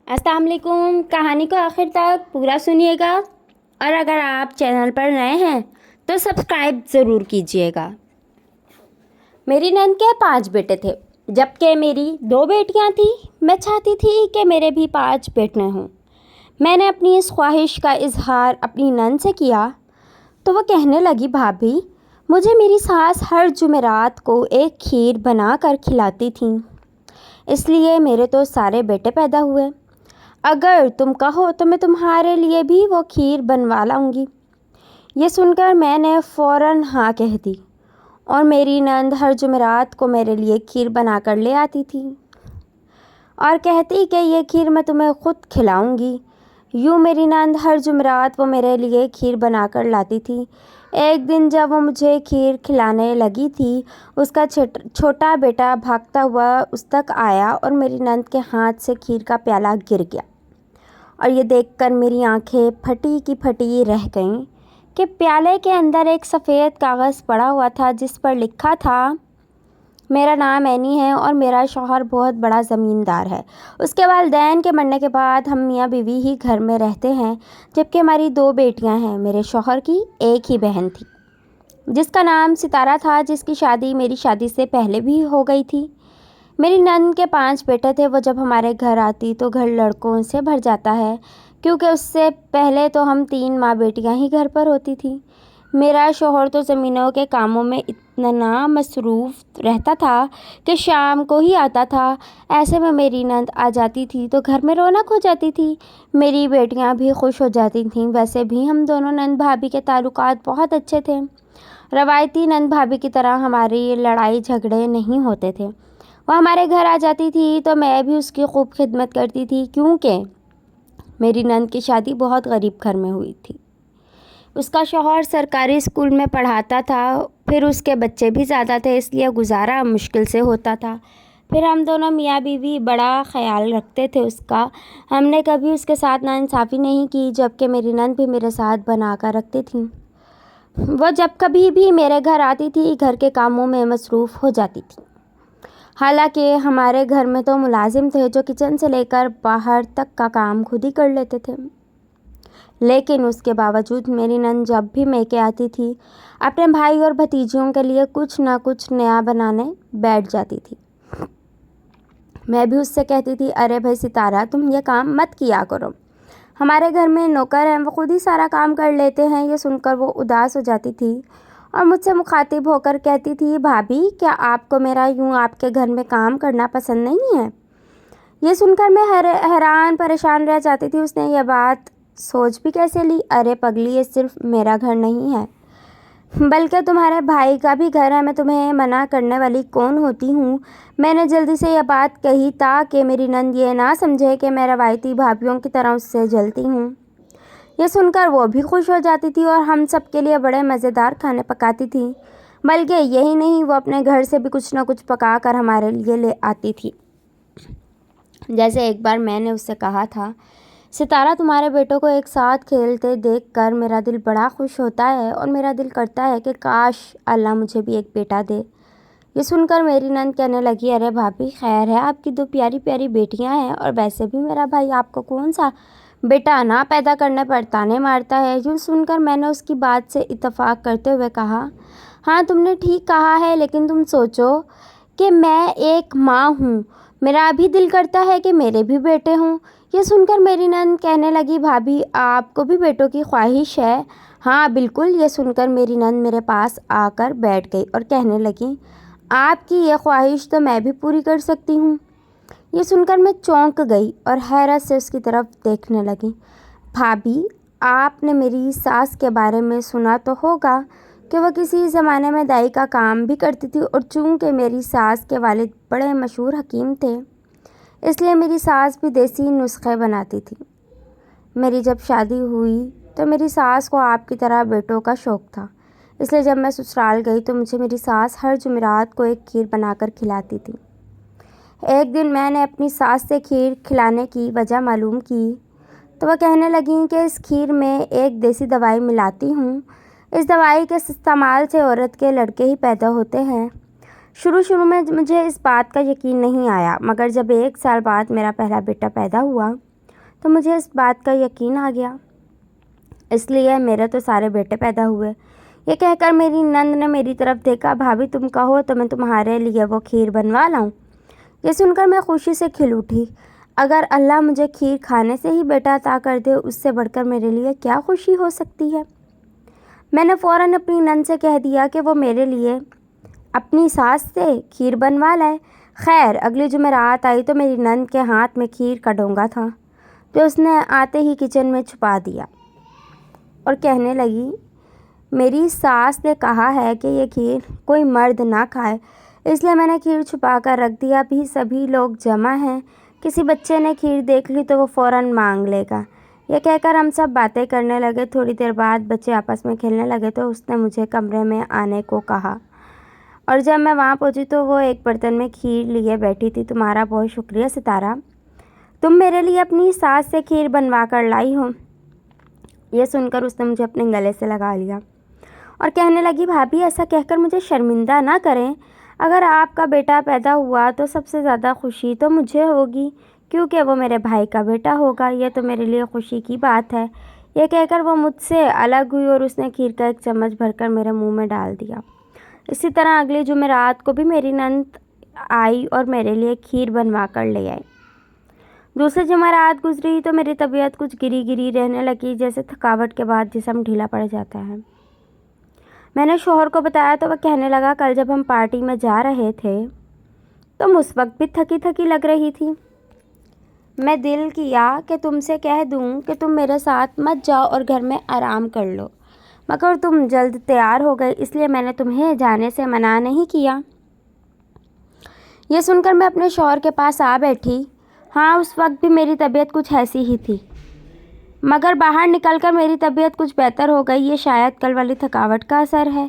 अस्सलाम वालेकुम। कहानी को आखिर तक पूरा सुनिएगा और अगर आप चैनल पर नए हैं तो सब्सक्राइब ज़रूर कीजिएगा। मेरी नंद के 5 बेटे थे जबकि मेरी 2 बेटियां थीं। मैं चाहती थी कि मेरे भी 5 बेटे हों। मैंने अपनी इस ख्वाहिश का इजहार अपनी नंद से किया तो वो कहने लगी, भाभी मुझे मेरी सास हर जुमेरात को एक खीर बना कर खिलाती थी, इसलिए मेरे तो सारे बेटे पैदा हुए। अगर तुम कहो तो मैं तुम्हारे लिए भी वो खीर बनवा लाऊंगी। ये सुनकर मैंने फ़ौरन हाँ कह दी और मेरी नंद हर जुमेरात को मेरे लिए खीर बना कर ले आती थी और कहती कि ये खीर मैं तुम्हें ख़ुद खिलाऊंगी। यूँ मेरी नंद हर जुमेरात वो मेरे लिए खीर बना कर लाती थी। एक दिन जब वो मुझे खीर खिलाने लगी थी, उसका छोटा बेटा भागता हुआ उस तक आया और मेरी नंद के हाथ से खीर का प्याला गिर गया और ये देखकर मेरी आंखें फटी की फटी रह गईं कि प्याले के अंदर एक सफ़ेद कागज़ पड़ा हुआ था जिस पर लिखा था, मेरा नाम ऐनी है और मेरा शौहर बहुत बड़ा ज़मींदार है। उसके वालिदैन के मरने के बाद हम मियाँ बीवी ही घर में रहते हैं, जबकि हमारी 2 बेटियां हैं। मेरे शौहर की एक ही बहन थी जिसका नाम सितारा था, जिसकी शादी मेरी शादी से पहले भी हो गई थी। मेरी नंद के 5 बेटे थे। वो जब हमारे घर आती तो घर लड़कों से भर जाता है, क्योंकि उससे पहले तो हम 3 माँ बेटियां ही घर पर होती थी। मेरा शौहर तो ज़मीनों के कामों में इतना मसरूफ़ रहता था कि शाम को ही आता था। ऐसे में मेरी नंद आ जाती थी तो घर में रौनक हो जाती थी। मेरी बेटियां भी खुश हो जाती थीं। वैसे भी हम दोनों नंद भाभी के ताल्लुकात बहुत अच्छे थे। रवायती नंद भाभी की तरह हमारी लड़ाई झगड़े नहीं होते थे। वह हमारे घर आ जाती थी तो मैं भी उसकी खूब खिदमत करती थी, क्योंकि मेरी नंद की शादी बहुत गरीब घर में हुई थी। उसका शौहर सरकारी स्कूल में पढ़ाता था, फिर उसके बच्चे भी ज़्यादा थे, इसलिए गुजारा मुश्किल से होता था। फिर हम दोनों मियाँ बीवी बड़ा ख्याल रखते थे उसका। हमने कभी उसके साथ नाइंसाफ़ी नहीं की, जबकि मेरी नंद भी मेरे साथ बना कर रखती थी। वो जब कभी भी मेरे घर आती थी घर के कामों में मसरूफ़ हो जाती थी। हालांकि हमारे घर में तो मुलाजिम थे जो किचन से लेकर बाहर तक का काम खुद ही कर लेते थे, लेकिन उसके बावजूद मेरी नंद जब भी मैके आती थी अपने भाई और भतीजियों के लिए कुछ ना कुछ नया बनाने बैठ जाती थी। मैं भी उससे कहती थी, अरे भाई सितारा, तुम ये काम मत किया करो, हमारे घर में नौकर हैं, वो खुद ही सारा काम कर लेते हैं। ये सुनकर वो उदास हो जाती थी और मुझसे मुखातिब होकर कहती थी, भाभी क्या आपको मेरा यूँ आपके घर में काम करना पसंद नहीं है? ये सुनकर मैं हैरान परेशान रह जाती थी। उसने यह बात सोच भी कैसे ली? अरे पगली, ये सिर्फ मेरा घर नहीं है बल्कि तुम्हारे भाई का भी घर है। मैं तुम्हें मना करने वाली कौन होती हूँ? मैंने जल्दी से यह बात कही ताकि मेरी नंद ये ना समझे कि मैं रवायती भाभीयों की तरह उससे जलती हूँ। ये सुनकर वो भी खुश हो जाती थी और हम सब के लिए बड़े मज़ेदार खाने पकाती थी। बल्कि यही नहीं, वो अपने घर से भी कुछ ना कुछ पका कर हमारे लिए ले आती थी। जैसे एक बार मैंने उससे कहा था, सितारा, तुम्हारे बेटों को एक साथ खेलते देखकर मेरा दिल बड़ा खुश होता है और मेरा दिल करता है कि काश अल्लाह मुझे भी एक बेटा दे। ये सुनकर मेरी नंद कहने लगी, अरे भाभी, खैर है, आपकी 2 प्यारी प्यारी बेटियां हैं और वैसे भी मेरा भाई आपको कौन सा बेटा ना पैदा करने पर ताने मारता है। यूँ सुनकर मैंने उसकी बात से इत्तफाक करते हुए कहा, हाँ तुमने ठीक कहा है, लेकिन तुम सोचो कि मैं एक माँ हूँ, मेरा भी दिल करता है कि मेरे भी बेटे हों। ये सुनकर मेरी नंद कहने लगी, भाभी आपको भी बेटों की ख्वाहिश है? हाँ बिल्कुल। ये सुनकर मेरी नंद मेरे पास आकर बैठ गई और कहने लगी, आपकी ये ख्वाहिश तो मैं भी पूरी कर सकती हूँ। ये सुनकर मैं चौंक गई और हैरत से उसकी तरफ देखने लगी। भाभी, आपने मेरी सास के बारे में सुना तो होगा कि वह किसी ज़माने में दाई का काम भी करती थी और चूँकि मेरी सास के वालिद बड़े मशहूर हकीम थे, इसलिए मेरी सास भी देसी नुस्खे बनाती थी। मेरी जब शादी हुई तो मेरी सास को आपकी तरह बेटों का शौक़ था, इसलिए जब मैं ससुराल गई तो मुझे मेरी सास हर जुमेरात को एक खीर बनाकर खिलाती थी। एक दिन मैंने अपनी सास से खीर खिलाने की वजह मालूम की तो वह कहने लगी कि इस खीर में एक देसी दवाई मिलाती हूँ। इस दवाई के इस्तेमाल से औरत के लड़के ही पैदा होते हैं। शुरू में मुझे इस बात का यकीन नहीं आया, मगर जब 1 साल बाद मेरा पहला बेटा पैदा हुआ تو مجھے اس بات کا یقین آ گیا، اس لیے میرے تو سارے بیٹے پیدا ہوئے۔ یہ کہہ کر میری نند نے میری طرف دیکھا۔ بھابھی تم کہو تو میں تمہارے لیے وہ کھیر بنوا لاؤں؟ یہ سن کر میں خوشی سے کھل اٹھی۔ اگر اللہ مجھے کھیر کھانے سے ہی بیٹا عطا کر دے، اس سے بڑھ کر میرے لیے کیا خوشی ہو سکتی ہے۔ میں نے فوراً اپنی نند سے کہہ دیا کہ وہ میرے لیے اپنی ساس سے کھیر بنوا لائے۔ خیر اگلی جمعرات آئی تو میری نند کے ہاتھ میں کھیر کا ڈونگا تھا، جو اس نے آتے ہی کچن میں چھپا دیا اور کہنے لگی، میری ساس نے کہا ہے کہ یہ کھیر کوئی مرد نہ کھائے، اس لیے میں نے کھیر چھپا کر رکھ دیا۔ ابھی سبھی لوگ جمع ہیں، کسی بچے نے کھیر دیکھ لی تو وہ فوراً مانگ لے گا۔ یہ کہہ کر ہم سب باتیں کرنے لگے۔ تھوڑی دیر بعد بچے آپس میں کھیلنے لگے تو اس نے مجھے کمرے میں آنے کو کہا، اور جب میں وہاں پہنچی تو وہ ایک برتن میں کھیر لیے بیٹھی تھی۔ تمہارا بہت شکریہ ستارہ، تم میرے لیے اپنی ساس سے کھیر بنوا کر لائی ہو۔ یہ سن کر اس نے مجھے اپنے گلے سے لگا لیا اور کہنے لگی، بھابھی ایسا کہہ کر مجھے شرمندہ نہ کریں۔ اگر آپ کا بیٹا پیدا ہوا تو سب سے زیادہ خوشی تو مجھے ہوگی، کیونکہ وہ میرے بھائی کا بیٹا ہوگا۔ یہ تو میرے لیے خوشی کی بات ہے۔ یہ کہہ کر وہ مجھ سے الگ ہوئی اور اس نے کھیر کا ایک چمچ بھر کر میرے منہ میں ڈال دیا۔ اسی طرح اگلی جمعرات کو بھی میری نند آئی اور میرے لیے کھیر بنوا کر لے آئی۔ دوسری جمعرات گزری تو میری طبیعت کچھ گری گری رہنے لگی، جیسے تھکاوٹ کے بعد جسم ڈھیلا پڑ جاتا ہے۔ میں نے شوہر کو بتایا تو وہ کہنے لگا، کل جب ہم پارٹی میں جا رہے تھے تم اس وقت بھی تھکی تھکی لگ رہی تھی۔ میں دل کیا کہ تم سے کہہ دوں کہ تم میرے ساتھ مت جاؤ اور گھر میں آرام کر لو، مگر تم جلد تیار ہو گئی، اس لیے میں نے تمہیں جانے سے منع نہیں کیا۔ یہ سن کر میں اپنے شوہر کے پاس آ بیٹھی۔ ہاں اس وقت بھی میری طبیعت کچھ ایسی ہی تھی، مگر باہر نکل کر میری طبیعت کچھ بہتر ہو گئی۔ یہ شاید کل والی تھکاوٹ کا اثر ہے۔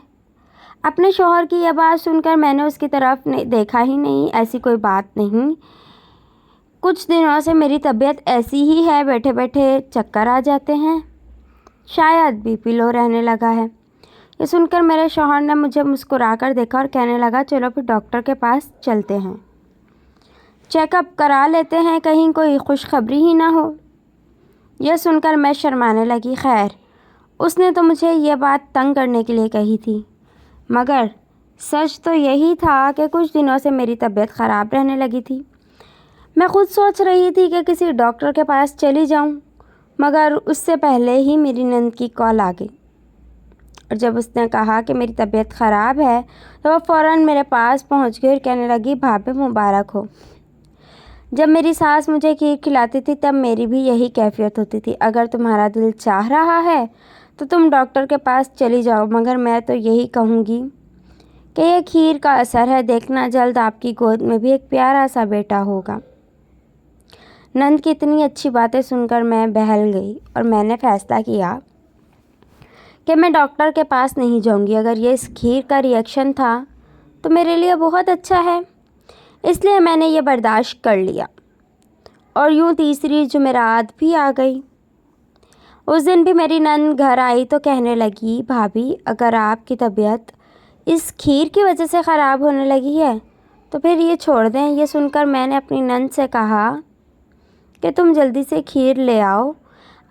اپنے شوہر کی یہ بات سن کر میں نے اس کی طرف دیکھا ہی نہیں۔ ایسی کوئی بات نہیں، کچھ دنوں سے میری طبیعت ایسی ہی ہے، بیٹھے بیٹھے چکر آ جاتے ہیں، شاید بی پی لو رہنے لگا ہے۔ یہ سن کر میرے شوہر نے مجھے مسکرا کر دیکھا اور کہنے لگا، چلو پھر ڈاکٹر کے پاس چلتے ہیں، چیک اپ کرا لیتے ہیں، کہیں کوئی خوشخبری ہی نہ ہو۔ یہ سن کر میں شرمانے لگی۔ خیر اس نے تو مجھے یہ بات تنگ کرنے کے لیے کہی تھی، مگر سچ تو یہی تھا کہ کچھ دنوں سے میری طبیعت خراب رہنے لگی تھی۔ میں خود سوچ رہی تھی کہ کسی ڈاکٹر کے پاس چلی جاؤں، مگر اس سے پہلے ہی میری نند کی کال آ گئی، اور جب اس نے کہا کہ میری طبیعت خراب ہے تو وہ فوراً میرے پاس پہنچ گئی اور کہنے لگی، بھابھی مبارک ہو۔ جب میری ساس مجھے کھیر کھلاتی تھی تب میری بھی یہی کیفیت ہوتی تھی۔ اگر تمہارا دل چاہ رہا ہے تو تم ڈاکٹر کے پاس چلی جاؤ، مگر میں تو یہی کہوں گی کہ یہ کھیر کا اثر ہے، دیکھنا جلد آپ کی گود میں بھی ایک پیارا سا بیٹا ہوگا۔ نند کی اتنی اچھی باتیں سن کر میں بہل گئی اور میں نے فیصلہ کیا کہ میں ڈاکٹر کے پاس نہیں جاؤں گی۔ اگر یہ اس کھیر کا ری ایکشن تھا تو میرے لیے بہت اچھا ہے، اس لیے میں نے یہ برداشت کر لیا۔ اور یوں تیسری جمعرات بھی آ گئی۔ اس دن بھی میری نند گھر آئی تو کہنے لگی، بھابھی اگر آپ کی طبیعت اس کھیر کی وجہ سے خراب ہونے لگی ہے تو پھر یہ چھوڑ دیں۔ یہ سن کر میں نے اپنی نند سے کہا کہ تم جلدی سے کھیر لے آؤ،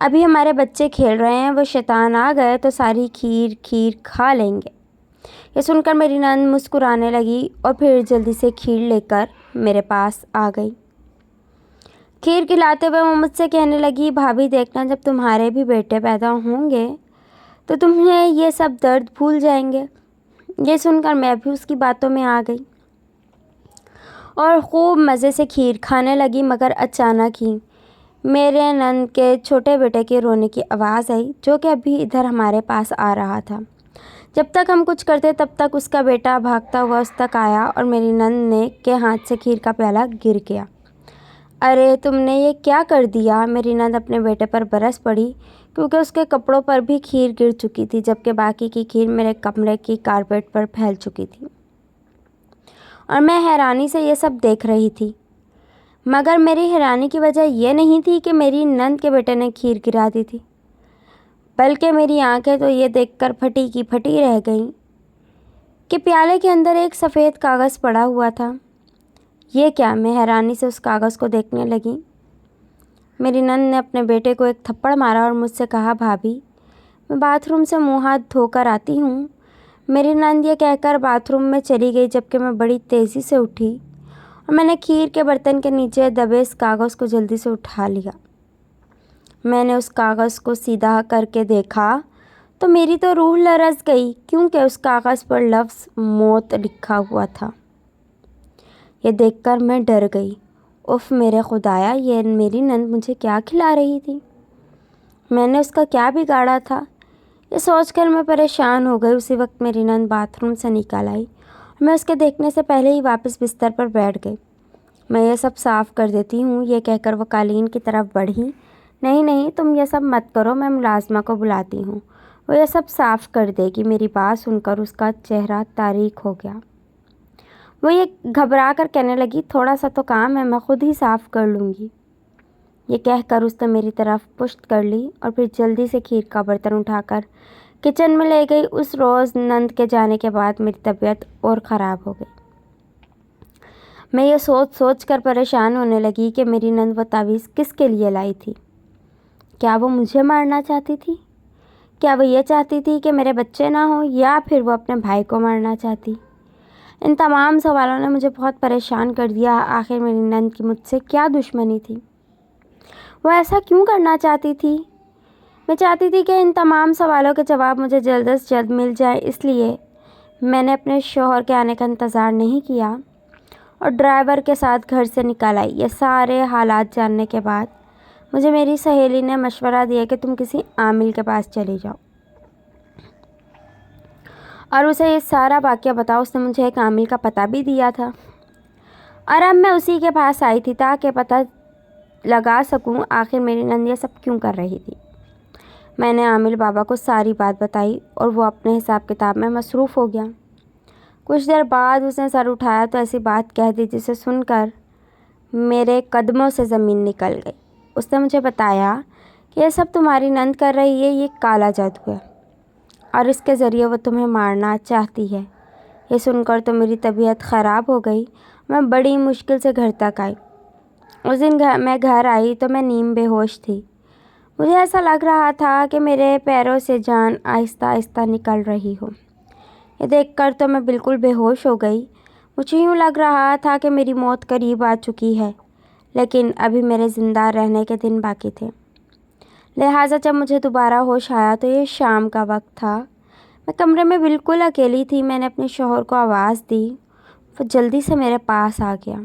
ابھی ہمارے بچے کھیل رہے ہیں، وہ شیطان آ گئے تو ساری کھیر کھا لیں گے۔ یہ سن کر میری نند مسکرانے لگی اور پھر جلدی سے کھیر لے کر میرے پاس آ گئی۔ کھیر کھلاتے ہوئے وہ مجھ سے کہنے لگی، بھابھی دیکھنا جب تمہارے بھی بیٹے پیدا ہوں گے تو تمہیں یہ سب درد بھول جائیں گے۔ یہ سن کر میں بھی اس کی باتوں میں آ گئی اور خوب مزے سے کھیر کھانے لگی، مگر اچانک ہی میرے نند کے چھوٹے بیٹے کے رونے کی آواز آئی، جو کہ ابھی ادھر ہمارے پاس آ رہا تھا۔ جب تک ہم کچھ کرتے تب تک اس کا بیٹا بھاگتا ہوا اس تک آیا اور میری نند کے ہاتھ سے کھیر کا پیالہ گر گیا۔ ارے تم نے یہ کیا کر دیا؟ میری نند اپنے بیٹے پر برس پڑی، کیونکہ اس کے کپڑوں پر بھی کھیر گر چکی تھی، جبکہ باقی کی کھیر میرے کمرے کی کارپیٹ پر پھیل چکی تھی، اور میں حیرانی سے یہ سب دیکھ رہی تھی۔ مگر میری حیرانی کی وجہ یہ نہیں تھی کہ میری نند کے بیٹے نے کھیر گرا دی تھی، بلکہ میری آنکھیں تو یہ دیکھ کر پھٹی کی پھٹی رہ گئیں کہ پیالے کے اندر ایک سفید کاغذ پڑا ہوا تھا۔ یہ کیا؟ میں حیرانی سے اس کاغذ کو دیکھنے لگی मेरी नंद ने अपने बेटे को एक थप्पड़ मारा और मुझसे कहा, भाभी मैं बाथरूम से मुँह हाथ धोकर आती हूँ। मेरी नंद ये कहकर बाथरूम में चली गई, जबकि मैं बड़ी तेज़ी से उठी और मैंने खीर के बर्तन के नीचे दबे इस कागज़ को जल्दी से उठा लिया। मैंने उस कागज़ को सीधा करके देखा तो मेरी तो रूह लरज़ गई, क्योंकि उस कागज़ पर लफ्ज़ मौत लिखा हुआ था। ये देखकर मैं डर गई। उफ़ मेरे खुदाया, ये मेरी नंद मुझे क्या खिला रही थी? मैंने उसका क्या बिगाड़ा था? ये सोचकर मैं परेशान हो गई। उसी वक्त मेरी नंद बाथरूम से निकल आई और मैं उसके देखने से पहले ही वापस बिस्तर पर बैठ गई। मैं ये सब साफ़ कर देती हूँ, ये कहकर वो कालीन की तरफ बढ़ी। नहीं नहीं, तुम ये सब मत करो, मैं मुलाज़िमा को बुलाती हूँ, वो ये सब साफ़ कर देगी। मेरी बात सुनकर उसका चेहरा तारीक हो गया। वो ये घबरा कर कहने लगी, थोड़ा सा तो काम है, मैं खुद ही साफ़ कर लूँगी। ये कहकर उसने मेरी तरफ पुश्त कर ली और फिर जल्दी से खीर का बर्तन उठाकर किचन में ले गई। उस रोज़ नंद के जाने के बाद मेरी तबीयत और ख़राब हो गई। मैं ये सोच सोच कर परेशान होने लगी कि मेरी नंद वो तावीज़ किसके लिए लाई थी। क्या वो मुझे मारना चाहती थी? क्या वो ये चाहती थी कि मेरे बच्चे ना हो, या फिर वो अपने भाई को मारना चाहती? इन तमाम सवालों ने मुझे बहुत परेशान कर दिया। आखिर मेरी नंद की मुझसे क्या दुश्मनी थी? वो ऐसा क्यों करना चाहती थी? मैं चाहती थी कि इन तमाम सवालों के जवाब मुझे जल्द से जल्द मिल जाए, इसलिए मैंने अपने शौहर के आने का इंतज़ार नहीं किया और ड्राइवर के साथ घर से निकल आई। ये सारे हालात जानने के बाद मुझे मेरी सहेली ने मशवरा दिया कि तुम किसी आमिल के पास चली जाओ और उसे ये सारा वाक़या बताओ। उसने मुझे एक आमिल का पता भी दिया था और अब मैं उसी के पास आई थी ताकि पता लगा सकूं आखिर मेरी नंद ये सब क्यों कर रही थी। मैंने आमिल बाबा को सारी बात बताई और वो अपने हिसाब किताब में मसरूफ़ हो गया। कुछ देर बाद उसने सर उठाया तो ऐसी बात कह दी जिसे सुनकर मेरे कदमों से ज़मीन निकल गई। उसने मुझे बताया कि ये सब तुम्हारी नंद कर रही है, ये काला जादू है और इसके ज़रिए वो तुम्हें मारना चाहती है। ये सुनकर तो मेरी तबीयत ख़राब हो गई। मैं बड़ी मुश्किल से घर तक आई। उस दिन मैं घर आई तो मैं नीम बेहोश थी। मुझे ऐसा लग रहा था कि मेरे पैरों से जान आहिस्ता आहिस्ता निकल रही हो। ये देखकर तो मैं बिल्कुल बेहोश हो गई। मुझे यूँ लग रहा था कि मेरी मौत करीब आ चुकी है, लेकिन अभी मेरे ज़िंदा रहने के दिन बाकी थे। लिहाजा जब मुझे दोबारा होश आया तो ये शाम का वक्त था। मैं कमरे में बिल्कुल अकेली थी। मैंने अपने शौहर को आवाज़ दी, वो जल्दी से मेरे पास आ गया।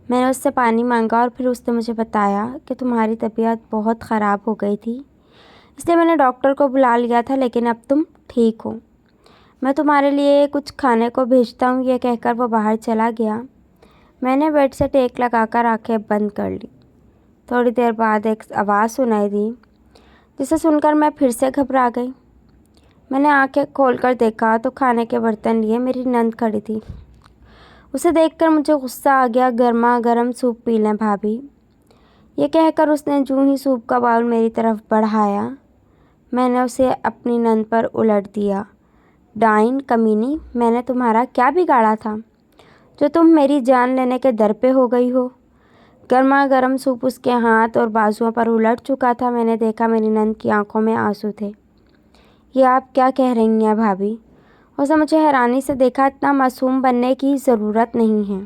मैंने उससे पानी मांगा और फिर उसने मुझे बताया कि तुम्हारी तबीयत बहुत ख़राब हो गई थी, इसलिए मैंने डॉक्टर को बुला लिया था, लेकिन अब तुम ठीक हो। मैं तुम्हारे लिए कुछ खाने को भेजता हूँ। ये कहकर वो बाहर चला गया। मैंने बेड से टेक लगाकर आंखें बंद कर ली। थोड़ी देर बाद एक आवाज़ सुनाई दी, जिसे सुनकर मैं फिर से घबरा गई। मैंने आंखें खोलकर देखा तो खाने के बर्तन लिए मेरी नंद खड़ी थी। उसे देखकर मुझे गुस्सा आ गया। गर्मा गर्म सूप पी लें भाभी, ये कहकर उसने जूं ही सूप का बाउल मेरी तरफ बढ़ाया, मैंने उसे अपनी नंद पर उलट दिया। डाइन कमीनी, मैंने तुम्हारा क्या बिगाड़ा था जो तुम मेरी जान लेने के दर पे हो गई हो? गर्मा गर्म सूप उसके हाथ और बाजुओं पर उलट चुका था। मैंने देखा मेरी नंद की आंखों में आंसू थे। ये आप क्या कह रही हैं भाभी? उसने मुझे हैरानी से देखा। इतना मासूम बनने की ज़रूरत नहीं है,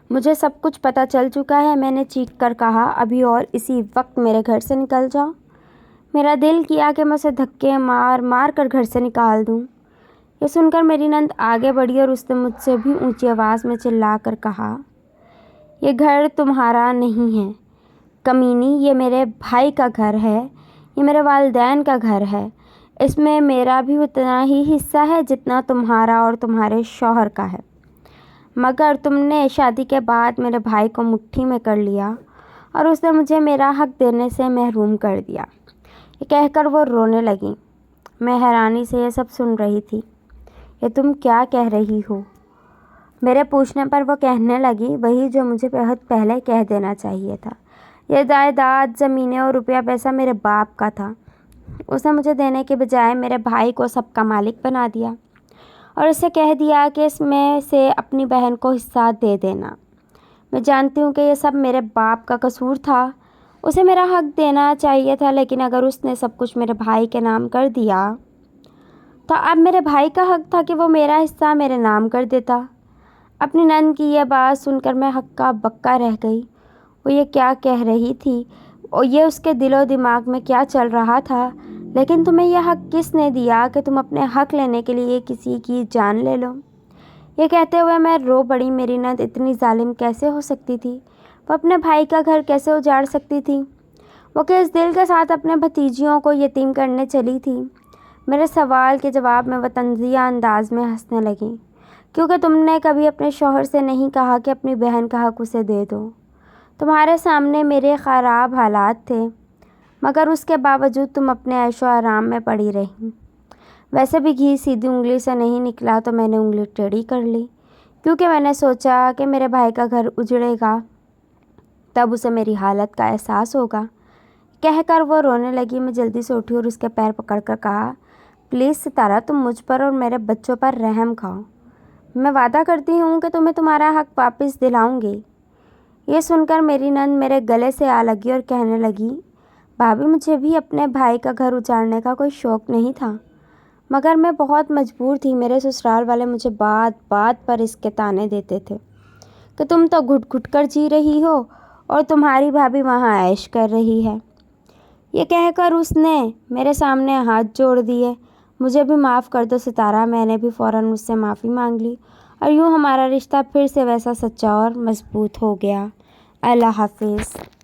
मुझे सब कुछ पता चल चुका है, मैंने चीख कर कहा। अभी और इसी वक्त मेरे घर से निकल जाओ। मेरा दिल किया कि मैं उसे धक्के मार मार कर घर से निकाल दूं। ये सुनकर मेरी नंद आगे बढ़ी और उसने मुझसे भी ऊंची आवाज़ में चिल्ला कर कहा, ये घर तुम्हारा नहीं है कमीनी, ये मेरे भाई का घर है, ये मेरे वालिदैन का घर है। इसमें मेरा भी उतना ही हिस्सा है जितना तुम्हारा और तुम्हारे शौहर का है, मगर तुमने शादी के बाद मेरे भाई को मुट्ठी में कर लिया और उसने मुझे मेरा हक देने से महरूम कर दिया। ये कहकर वो रोने लगी। मैं हैरानी से ये सब सुन रही थी। ये तुम क्या कह रही हो? मेरे पूछने पर वो कहने लगी, वही जो मुझे बहुत पहले कह देना चाहिए था। ये जायदाद, ज़मीनें और रुपया पैसा मेरे बाप का था। उसने मुझे देने के बजाय मेरे भाई को सबका मालिक बना दिया और उसे कह दिया कि इसमें से अपनी बहन को हिस्सा दे देना। میں جانتی ہوں کہ یہ سب میرے باپ کا قصور تھا، اسے میرا حق دینا چاہیے تھا، لیکن اگر اس نے سب کچھ میرے بھائی کے نام کر دیا تو اب میرے بھائی کا حق تھا کہ وہ میرا حصہ میرے نام کر دیتا۔ اپنی نند کی یہ بات سن کر میں ہکا بکا رہ گئی۔ وہ یہ کیا کہہ رہی تھی اور یہ اس کے دل و دماغ میں کیا چل رہا تھا؟ لیکن تمہیں یہ حق کس نے دیا کہ تم اپنے حق لینے کے لیے کسی کی جان لے لو؟ یہ کہتے ہوئے میں رو پڑی۔ میری نند اتنی ظالم کیسے ہو سکتی تھی؟ وہ اپنے بھائی کا گھر کیسے اجاڑ سکتی تھی؟ وہ کس دل کے ساتھ اپنے بھتیجیوں کو یتیم کرنے چلی تھی؟ میرے سوال کے جواب میں وہ طنزیہ انداز میں ہنسنے لگیں۔ کیونکہ تم نے کبھی اپنے شوہر سے نہیں کہا کہ اپنی بہن کا حق اسے دے دو۔ تمہارے سامنے میرے خراب حالات تھے، مگر اس کے باوجود تم اپنے عیش و آرام میں پڑی رہیں۔ ویسے بھی گھی سیدھی انگلی سے نہیں نکلا تو میں نے انگلی ٹیڑھی کر لی، کیونکہ میں نے سوچا کہ میرے بھائی کا گھر اجڑے گا تب اسے میری حالت کا احساس ہوگا۔ کہہ کر وہ رونے لگی۔ میں جلدی سے اٹھی اور اس کے پیر پکڑ کر کہا، پلیز ستارہ، تم مجھ پر اور میرے بچوں پر رحم کھاؤ۔ میں وعدہ کرتی ہوں کہ تمہیں تمہارا حق واپس دلاؤں گی۔ یہ سن کر میری نند میرے گلے سے آ لگی اور کہنے لگی، بھابھی مجھے بھی اپنے بھائی کا گھر اجاڑنے کا کوئی شوق نہیں تھا، مگر میں بہت مجبور تھی۔ میرے سسرال والے مجھے بات بات پر اس کے طعنے دیتے تھے کہ تم تو گھٹ گھٹ کر جی رہی ہو اور تمہاری بھابھی وہاں عیش کر رہی ہے۔ یہ کہہ کر اس نے میرے سامنے ہاتھ جوڑ دیے۔ مجھے بھی معاف کر دو ستارہ۔ میں نے بھی فوراً اس سے معافی مانگ لی اور یوں ہمارا رشتہ پھر سے ویسا سچا اور مضبوط ہو گیا۔ اللہ حافظ۔